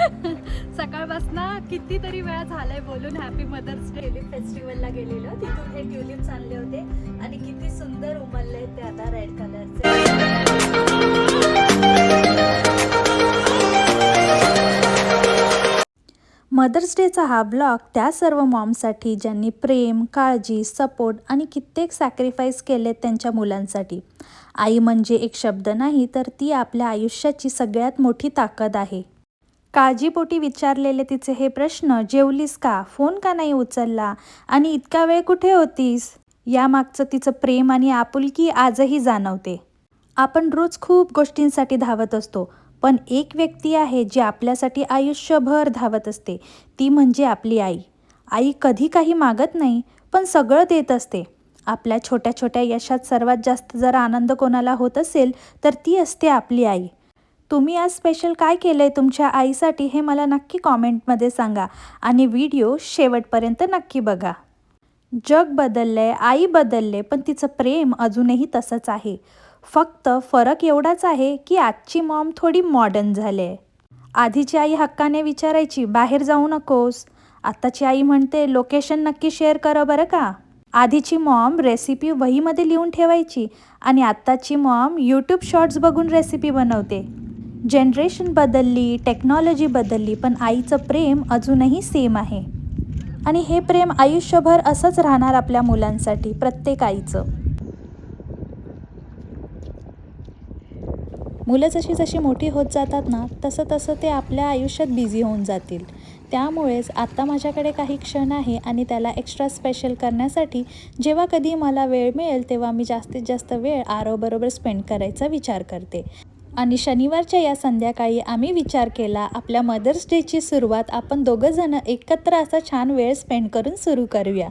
सकाळपासून कितीतरी वेळा झालाय बोलून हॅपी मदर्स डे. ट्युलिप फेस्टिवलला गेलेलो, तिथून हे ट्युलिप्स आणले होते आणि किती सुंदर उमलले ते आता रेड कलरचे. मदर्स डेचा हा ब्लॉग त्या सर्व मॉमसाठी ज्यांनी प्रेम, काळजी, सपोर्ट आणि कित्येक सॅक्रिफाईस केले त्यांच्या मुलांसाठी. आई म्हणजे एक शब्द नाही, तर ती आपल्या आयुष्याची सगळ्यात मोठी ताकद आहे. काळजीपोटी विचारलेले तिचे हे प्रश्न, जेवलीस का, फोन का नाही उचलला आणि इतका वेळ कुठे होतीस, यामागचं तिचं प्रेम आणि आपुलकी आजही जाणवते. आपण रोज खूप गोष्टींसाठी धावत असतो, पण एक व्यक्ती आहे जी आपल्यासाठी आयुष्यभर धावत असते, ती म्हणजे आपली आई. आई कधी काही मागत नाही, पण सगळं देत असते. आपल्या छोट्या छोट्या यशात सर्वात जास्त जर आनंद कोणाला होत असेल तर ती असते आपली आई. तुम्ही आज स्पेशल काय केलंय तुमच्या आईसाठी हे मला नक्की कॉमेंटमध्ये सांगा आणि व्हिडिओ शेवटपर्यंत नक्की बघा. जग बदललंय, आई बदलले, पण तिचं प्रेम अजूनही तसंच आहे. फक्त फरक एवढाच आहे की आजची मॉम थोडी मॉडर्न झाले. आधीची आई हक्काने विचारायची, बाहेर जाऊ नकोस. आत्ताची आई म्हणते, लोकेशन नक्की शेअर करा बरं का. आधीची मॉम रेसिपी वहीमध्ये लिहून ठेवायची आणि आत्ताची मॉम यूट्यूब शॉर्ट्स बघून रेसिपी बनवते. जनरेशन बदलली, टेक्नॉलॉजी बदलली, पण आईचं प्रेम अजूनही सेम आहे. आणि हे प्रेम आयुष्यभर असंच राहणार आपल्या मुलांसाठी, प्रत्येक आईचं. मुलं जशी जशी मोठी होत जातात ना, तसं तसं ते आपल्या आयुष्यात बिझी होऊन जातील. त्यामुळेच आत्ता माझ्याकडे काही क्षण आहे आणि त्याला एक्स्ट्रा स्पेशल करण्यासाठी जेव्हा कधी मला वेळ मिळेल तेव्हा मी जास्तीत जास्त वेळ आरवबरोबर स्पेंड करायचा विचार करते. आणि शनिवारच्या या संध्याकाळी आम्ही विचार केला, आपल्या मदर्स डेची सुरुवात आपण दोघंजणं एकत्र असा छान वेळ स्पेंड करून सुरू करूया.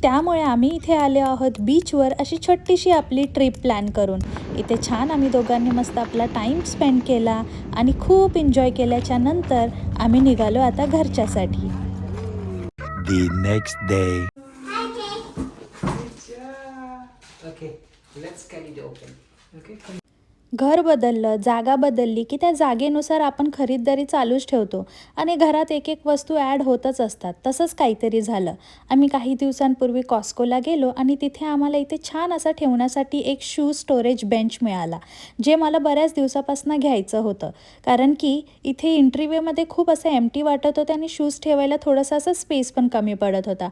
त्यामुळे आम्ही इथे आलो आहोत बीचवर, अशी छोटीशी आपली ट्रिप प्लॅन करून. इथे छान आम्ही दोघांनी मस्त आपला टाईम स्पेंड केला आणि खूप एन्जॉय केल्याच्या नंतर आम्ही निघालो आता घरच्यासाठी. The next day. Okay, let's get it open. Okay. घर बदललं, जागा बदलली की त्या जागेनुसार आपण खरीददारी चालूच ठेवतो आणि घरात एक एक वस्तू ॲड होतच असतात. तसंच काहीतरी झालं. आम्ही काही दिवसांपूर्वी कॉस्कोला गेलो आणि तिथे आम्हाला इथे छान असा ठेवण्यासाठी एक शू स्टोरेज बेंच मिळाला, जे मला बऱ्याच दिवसापासून घ्यायचं होतं. कारण की इथे एंट्रीवेमध्ये खूप असं एम्प्टी वाटत होतं आणि शूज ठेवायला थोडासा असा स्पेस पण कमी पडत होता.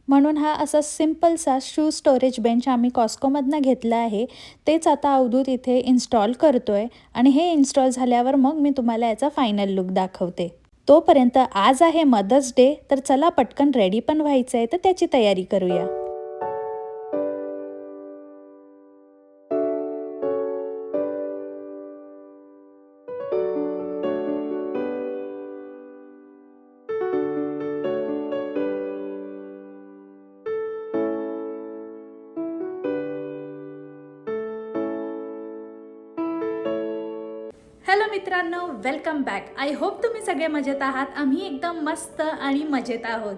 म्हणून हा असा सिम्पलसा शू स्टोरेज बेंच आम्ही कॉस्कोमधनं घेतला आहे. तेच आता अवधूत इथे इन्स्टॉल करतो आहे आणि हे इन्स्टॉल झाल्यावर मग मी तुम्हाला याचा फायनल लुक दाखवते. तोपर्यंत आज आहे मदर्स डे, तर चला पटकन रेडी पण व्हायचं आहे, तर त्याची तयारी करूया. हॅलो मित्रांनो, वेलकम बॅक. आय होप तुम्ही सगळे मजेत आहात. आम्ही एकदम मस्त आणि मजेत आहोत.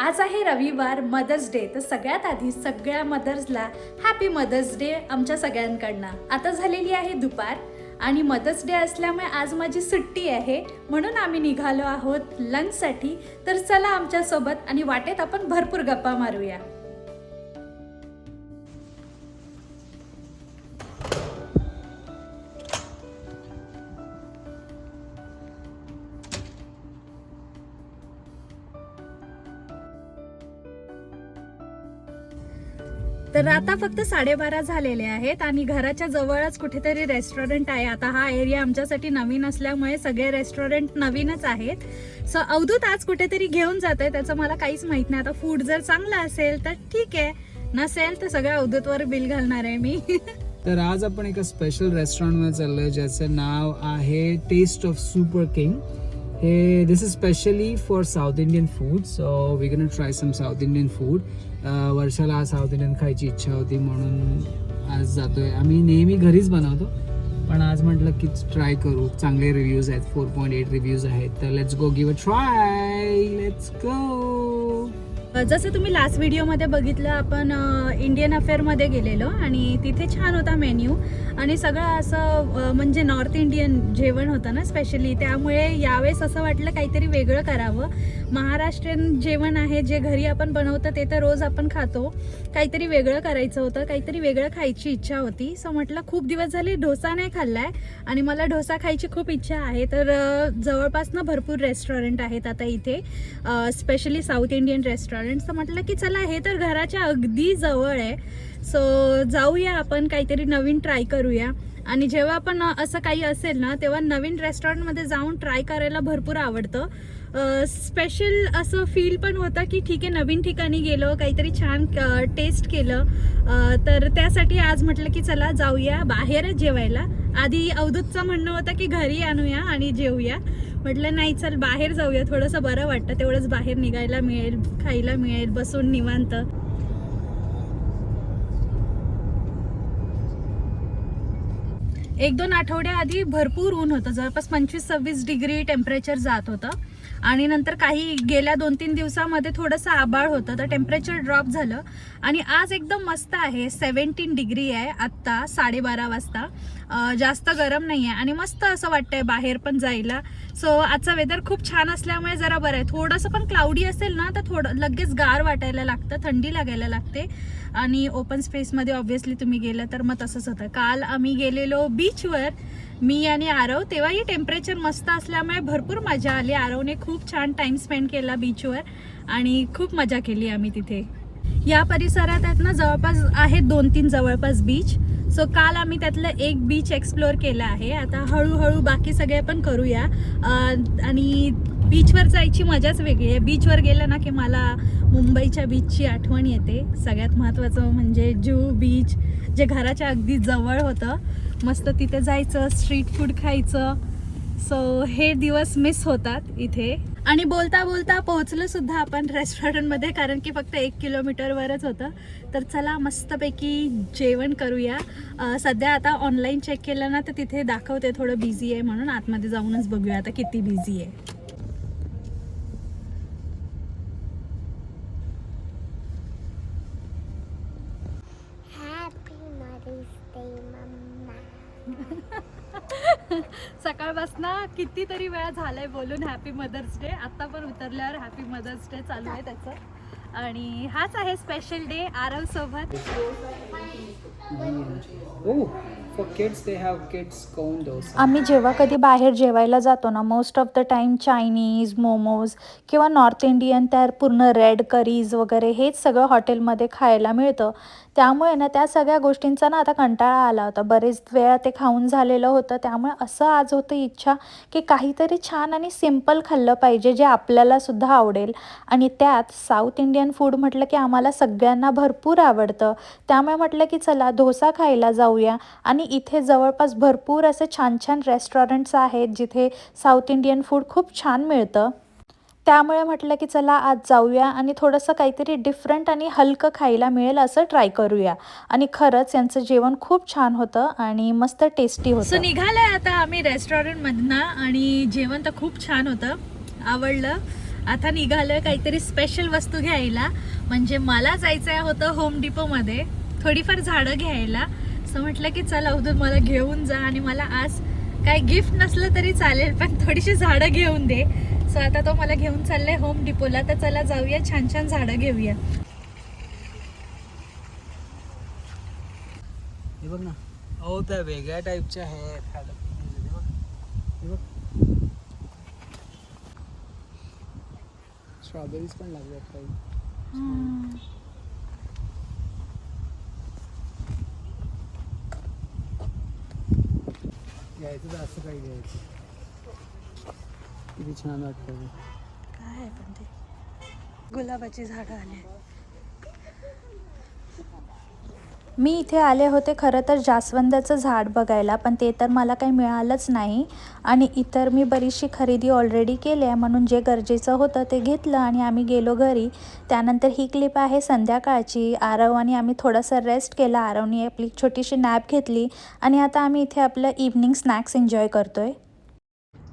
आज आहे रविवार, मदर्स डे. तर सगळ्यात आधी सगळ्या मदर्सला हॅपी मदर्स डे आमच्या सगळ्यांकडनं. आता झालेली आहे दुपार आणि मदर्स डे असल्यामुळे आज माझी सुट्टी आहे, म्हणून आम्ही निघालो आहोत लंचसाठी. तर चला आमच्यासोबत आणि वाटेत आपण भरपूर गप्पा मारूया. तर आता फक्त 12:30 झालेले आहेत आणि घराच्या जवळच कुठेतरी रेस्टॉरंट आहे. आता हा एरिया आमच्यासाठी नवीन असल्यामुळे सगळे रेस्टॉरंट नवीनच आहेत. सो अवधूत आज कुठेतरी घेऊन जात आहे, त्याचं मला काहीच माहित नाही. आता फूड जर चांगलं असेल तर ठीक आहे, नसेल तर सगळं अवधूतवर बिल घालणार आहे मी. तर आज आपण एका स्पेशल रेस्टॉरंटमध्ये चाललोय ज्याचं नाव आहे टेस्ट ऑफ सुपर किंग. हे this is specially for South Indian food, so we gonna try some South Indian food. वर्षाला आज साऊथ इंडियन खायची इच्छा होती म्हणून आज जातोय. आम्ही नेहमी घरीच बनवतो, पण आज म्हटलं की ट्राय करू. चांगले रिव्ह्यूज आहेत, 4.8 रिव्ह्यूज आहेत. तर let's go give a try. Let's go. जसं तुम्ही लास्ट व्हिडिओमध्ये बघितलं, आपण इंडियन अफेअरमध्ये गेलेलो आणि तिथे छान होता मेन्यू आणि सगळं असं म्हणजे नॉर्थ इंडियन जेवण होतं ना स्पेशली, त्यामुळे यावेळेस असं वाटलं काहीतरी वेगळं करावं. महाराष्ट्रीयन जेवण आहे जे घरी आपण बनवतं ते तर रोज आपण खातो, काहीतरी वेगळं करायचं होतं, काहीतरी वेगळं खायची इच्छा होती. सो म्हटलं खूप दिवस झाले डोसा नाही खाल्ला आहे आणि मला डोसा खायची खूप इच्छा आहे. तर जवळपास ना भरपूर रेस्टॉरंट आहेत आता इथे, स्पेशली साऊथ इंडियन रेस्टॉरंट. तर म्हटलं की चला हे तर घराच्या अगदी जवळ आहे, सो जाऊया आपण काहीतरी नवीन ट्राय करूया. आणि जेव्हा आपण असं काही असेल ना तेव्हा नवीन रेस्टॉरंटमध्ये जाऊन ट्राय करायला भरपूर आवडतं. स्पेशल असं फील पण होतं की ठीक आहे नवीन ठिकाणी गेलो, काहीतरी छान टेस्ट केलं. तर त्यासाठी आज म्हटलं की चला जाऊया बाहेरच जेवायला. आधी अवधूतचं म्हणणं होतं की घरी आणूया आणि जेवूया, म्हटलं नाही चल बाहेर जाऊया, थोडंसं बरं वाटतं, तेवढंच बाहेर निघायला मिळेल, खायला मिळेल, बसून निवांत. 1-2 आठवड्याआधी भरपूर ऊन होतं, जवळपास 25-26 डिग्री टेम्परेचर जात होतं आणि नंतर काही गेल्या 2-3 दिवसामध्ये थोडंसं आभाळ होतं तर टेम्परेचर ड्रॉप झालं आणि आज एकदम मस्त आहे. 17 डिग्री आहे आत्ता 12:30 वाजता. जास्त गरम नाही आहे आणि मस्त असं वाटतंय बाहेर पण जायला. सो आजचा वेदर खूप छान असल्यामुळे जरा बरं आहे. थोडंसं पण क्लाउडी असेल ना तर थोडं लगेच गार वाटायला लागतं, थंडी लागायला लागते आणि ओपन स्पेसमध्ये ऑब्व्हियसली तुम्ही गेलं तर मग तसंच होतं. काल आम्ही गेलेलो बीचवर, मी आणि आरव, तेव्हाही टेम्परेचर मस्त असल्यामुळे भरपूर मजा आली. आरवने खूप छान टाइम स्पेंड केला बीचवर आणि खूप मजा केली आम्ही तिथे. या परिसरात आहेत ना जवळपास आहेत 2-3 जवळपास बीच. सो काल आम्ही त्यातलं एक बीच एक्सप्लोअर केलं आहे. आता हळूहळू बाकी सगळे पण करूया. आणि बीचवर जायची मजाच वेगळी आहे. बीचवर गेलं ना की मला मुंबईच्या बीचची आठवण येते. सगळ्यात महत्त्वाचं म्हणजे जुहू बीच, जे घराच्या अगदी जवळ होतं. मस्त तिथे जायचं, स्ट्रीट फूड खायचं. सो हे दिवस मिस होतात इथे. आणि बोलता बोलता पोहोचलो सुद्धा आपण रेस्टॉरंटमध्ये, कारण की फक्त 1 किलोमीटरवरच होतं. तर चला मस्तपैकी जेवण करूया. सध्या आता ऑनलाईन चेक केलं ना तर तिथे दाखवते थोडं बिझी आहे म्हणून. आतमध्ये जाऊनच बघूया आता किती बिझी आहे. सकाळपासून कितीतरी वेळा झालाय बोलून हॅपी मदर्स डे. आता पण उतरल्यावर हॅपी मदर्स डे चालू आहे त्याचं. आणि हाच आहे स्पेशल डे आरव सोबत. For kids they have kids cone dosa. आम्ही जेव्हा कधी बाहेर जेवायला जातो ना, most of the time Chinese, momos किंवा नॉर्थ इंडियन, त्या पूर्ण रेड करीज वगैरे हेच सगळं हॉटेलमध्ये खायला मिळतं. त्यामुळे ना त्या सगळ्या गोष्टींचा ना आता कंटाळा आला होता. बरेच वेळा ते खाऊन झालेलं होतं. त्यामुळे असं आज होतं इच्छा की काहीतरी छान आणि सिम्पल खाल्लं पाहिजे जे आपल्याला सुद्धा आवडेल. आणि त्यात साऊथ इंडियन फूड म्हटलं की आम्हाला सगळ्यांना भरपूर आवडतं. त्यामुळे म्हटलं की चला डोसा खायला जाऊया. आणि इथे जवळपास भरपूर असे छान छान रेस्टॉरंट्स आहेत जिथे साऊथ इंडियन फूड खूप छान मिळतं. त्यामुळे म्हटलं की चला आज जाऊया आणि थोडंसं काहीतरी डिफरंट आणि हलकं खायला मिळेल असं ट्राय करूया. आणि खरंच यांचं जेवण खूप छान होतं आणि मस्त टेस्टी होतं. सो निघालंय आता आम्ही रेस्टॉरंटमधनं आणि जेवण तर खूप छान होतं, आवडलं. आता निघालं काहीतरी स्पेशल वस्तू घ्यायला. म्हणजे मला जायचं होतं होम डिपोमध्ये थोडीफार झाडं घ्यायला. सो म्हटलं की चला उद्या मला घेऊन जा आणि मला आज काही गिफ्ट नसलं तरी चालेल पण थोडीशी झाडं घेऊन दे. सो आता तो मला घेऊन चाललाय होम डिपोला. तर चला जाऊया, छान छान झाडं घेऊया. हे बघ ना, अहो त्या वेगळ्या टाईपच्या आहेत. स्ट्रॉबेरीज पण लागल्यात काही. घ्यायचं तर असं काही घ्यायचं. किती छान वाटतं. काय पण ते गुलाबाची झाडं आले. मी इथे आले होते खरं तर जास्वंदाचं झाड बघायला, पण ते तर मला काही मिळालंच नाही. आणि इतर मी बरीचशी खरेदी ऑलरेडी केली आहे म्हणून जे गरजेचं होतं ते घेतलं आणि आम्ही गेलो घरी. त्यानंतर ही क्लिप आहे संध्याकाळची. आरव आणि आम्ही थोडंसं रेस्ट केला. आरवने आपली छोटीशी नॅप घेतली आणि आता आम्ही इथे आपलं इव्हनिंग स्नॅक्स एन्जॉय करतोय.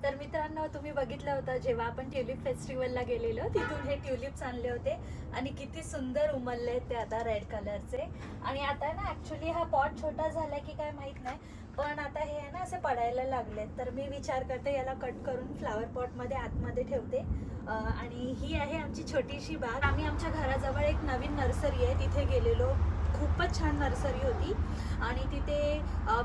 तर मित्रांनो, तुम्ही बघितलं होतं जेव्हा आपण ट्युलिप फेस्टिवलला गेलेलो, तिथून हे ट्युलिप्स आणले होते आणि किती सुंदर उमलले ते आता रेड कलरचे. आणि आता ना ॲक्च्युली हा पॉट छोटा झाला की काय माहीत नाही, पण आता हे आहे ना असे पडायला लागलेत. तर मी विचार करते याला कट करून फ्लावर पॉटमध्ये आतमध्ये ठेवते. आणि ही आहे आमची छोटीशी बाग. आम्ही आमच्या घराजवळ एक नवीन नर्सरी आहे तिथे गेलेलो. खूपच छान नर्सरी होती आणि तिथे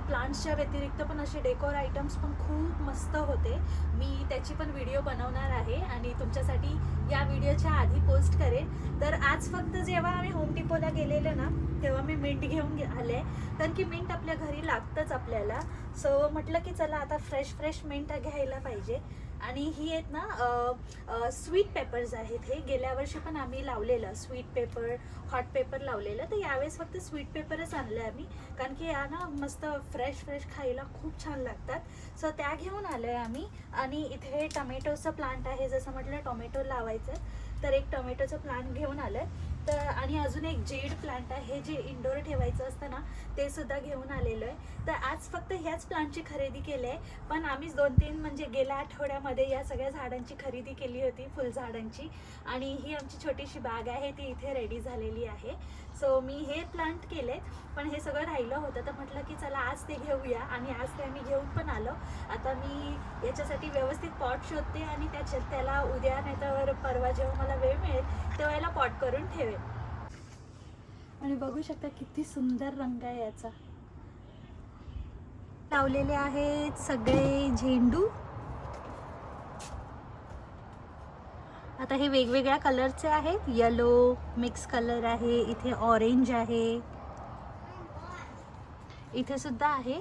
प्लांट्सच्या व्यतिरिक्त पण असे डेकोर आयटम्स पण खूप मस्त होते. मी त्याची पण व्हिडिओ बनवणार आहे आणि तुमच्यासाठी या व्हिडिओच्या आधी पोस्ट करेन. तर आज फक्त जेव्हा आम्ही होम डिपोला गेलेलो ना, तेव्हा मी मिंट घेऊन आले, कारण की मिंट आपल्या घरी लागतंच आपल्याला. सो म्हटलं की चला आता फ्रेश मिंट घ्यायला पाहिजे. आणि ही आहेत ना स्वीट पेपर्स आहेत. हे गेल्या वर्षी पण आम्ही लावलेलं स्वीट पेपर, हॉट पेपर लावलेलं. तर यावेळेस फक्त स्वीट पेपरच आणलं आम्ही, कारण की या ना मस्त फ्रेश खायला खूप छान लागतात. सो त्या घेऊन आलो आहे आम्ही. आणि इथे टोमॅटोचं प्लांट आहे, जसं म्हटलं टोमॅटो लावायचं तर एक टोमॅटोचं प्लांट घेऊन आलं आहे. तर आणि अजून एक जेड प्लांट आहे जे इंडोर ठेवायचं असतं ना, ते सुद्धा घेऊन आलेलो आहे. तर आज फक्त ह्याच प्लांटची खरेदी केली आहे, पण आम्हीच 2-3 म्हणजे गेल्या आठवड्यामध्ये या सगळ्या झाडांची खरेदी केली होती, फुलझाडांची. आणि ही आमची छोटीशी बाग आहे ती इथे रेडी झालेली आहे. सो मी हे प्लांट केले, पण हे सगळं राहिलं होतं तर म्हटलं की चला आज ते घेऊया. आणि आज ते आम्ही घेऊन पण आलो. आता मी याच्यासाठी व्यवस्थित पॉट शोधते आणि त्याला उद्या नाही तर परवा जेव्हा मला वेळ मिळेल तेव्हा याला पॉट करून ठेवेल. आणि बघू शकता किती सुंदर रंग आहे याचा. लावलेले आहेत सगळे झेंडू. आता हे वेगवेगळ्या कलरचे आहेत. येलो मिक्स कलर आहे, इथे ऑरेंज आहे, इथे सुद्धा आहे.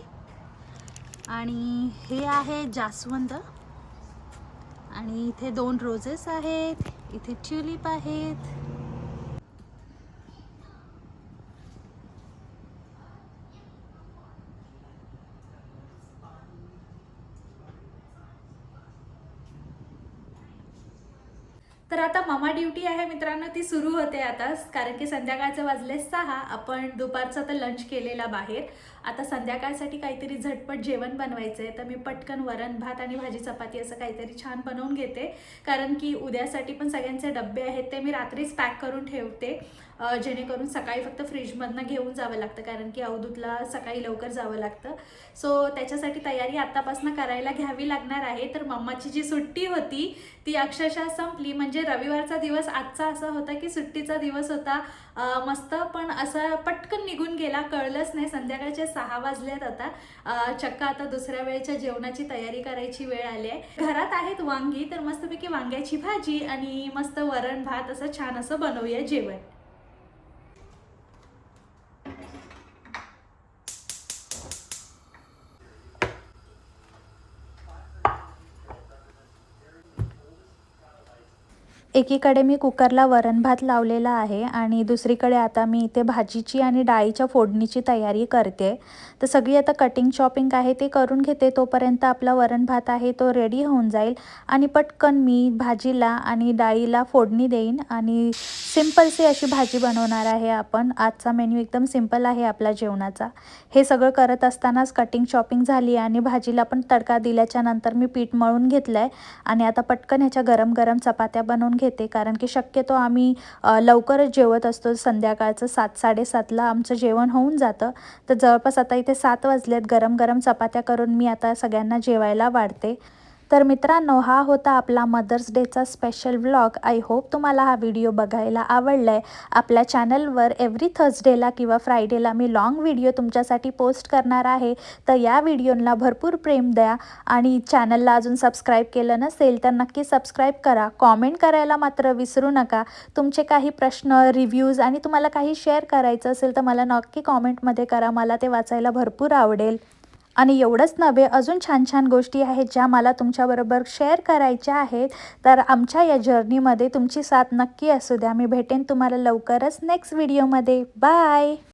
आणि हे आहे जास्वंद. आणि इथे 2 रोजेस आहेत, इथे ट्युलिप आहेत. तर आता ममा ड्युटी आहे मित्रांनो, ती सुरू होते आता, कारण की संध्याकाळचं वाजले 6. आपण दुपारचा तर लंच केलेला बाहेर. आता संध्याकाळसाठी काहीतरी झटपट जेवण बनवायचं आहे. तर मी पटकन वरण भात आणि भाजी चपाती असं काहीतरी छान बनवून घेते, कारण की उद्यासाठी पण सगळ्यांचे डबे आहेत ते मी रात्रीच पॅक करून ठेवते, जेणेकरून सकाळी फक्त फ्रीजमधनं घेऊन जावं लागतं, कारण की अवधूतला सकाळी लवकर जावं लागतं. सो त्याच्यासाठी तयारी आत्तापासून करायला घ्यावी लागणार आहे. तर मम्माची जी सुट्टी होती ती अक्षरशः संपली. म्हणजे रविवारचा दिवस आजचा असा होता की सुट्टीचा दिवस होता मस्त, पण असं पटकन निघून गेला, कळलंच नाही. संध्याकाळचे 6 वाजलेत आता. चक्क आता दुसऱ्या वेळेच्या जेवणाची तयारी करायची वेळ आली आहे. घरात आहेत वांगी, तर मस्तपैकी वांग्याची भाजी आणि मस्त वरण भात असं छान असं बनवूया जेवण. एकीकडे मी कुकरला वरण भात लावलेला आहे आणि दुसरीकडे आता मी इथे भाजीची आणि डाळीच्या फोडणीची तयारी करते. तर सगळी आता कटिंग शॉपिंग आहे ते करून घेते, तोपर्यंत आपला वरण भात आहे तो रेडी होऊन जाईल. आणि पटकन मी भाजीला आणि डाळीला फोडणी देईन आणि सिंपलशी अशी भाजी बनवणार आहे आपण. आजचा मेन्यू एकदम सिंपल आहे आपला जेवणाचा. हे सगळं करत असतानाच कटिंग शॉपिंग झाली आणि भाजीला पण तडका दिल्याच्या नंतर मी पीठ मळून घेतलं आहे. आणि आता पटकन ह्याच्या गरम चपात्या बनवून घेते, कारण की शक्यतो आम्ही लवकरच जेवत असतो. संध्याकाळचं 7-7:30ला आमचं जेवण होऊन जातं. तर जवळपास आता इथे 7 वाजलेत. गरम चपात्या करून मी आता सगळ्यांना जेवायला वाढते. तर मित्रांनो, हा होता आपला मदर्स डेचा स्पेशल व्लॉग. आय होप तुम्हाला हा व्हिडिओ बघायला आवडला आहे. आपल्या चॅनलवर एव्हरी थर्सडेला किंवा फ्रायडेला मी लॉंग व्हिडिओ तुमच्यासाठी पोस्ट करणार आहे. तर या व्हिडिओला भरपूर प्रेम द्या आणि चॅनलला अजून सबस्क्राईब केलं नसेल तर नक्की सबस्क्राईब करा. कॉमेंट करायला मात्र विसरू नका. तुमचे काही प्रश्न, रिव्ह्यूज आणि तुम्हाला काही शेअर करायचं असेल तर मला नक्की कॉमेंटमध्ये करा. मला ते वाचायला भरपूर आवडेल. आणि एवढंच नव्हे, अजून छान गोष्टी आहेत ज्या मला तुमच्याबरोबर शेअर करायच्या आहेत. तर आमच्या या जर्नीमध्ये तुमची साथ नक्की असू द्या. मी भेटेन तुम्हाला लवकरच नेक्स्ट व्हिडिओमध्ये. बाय.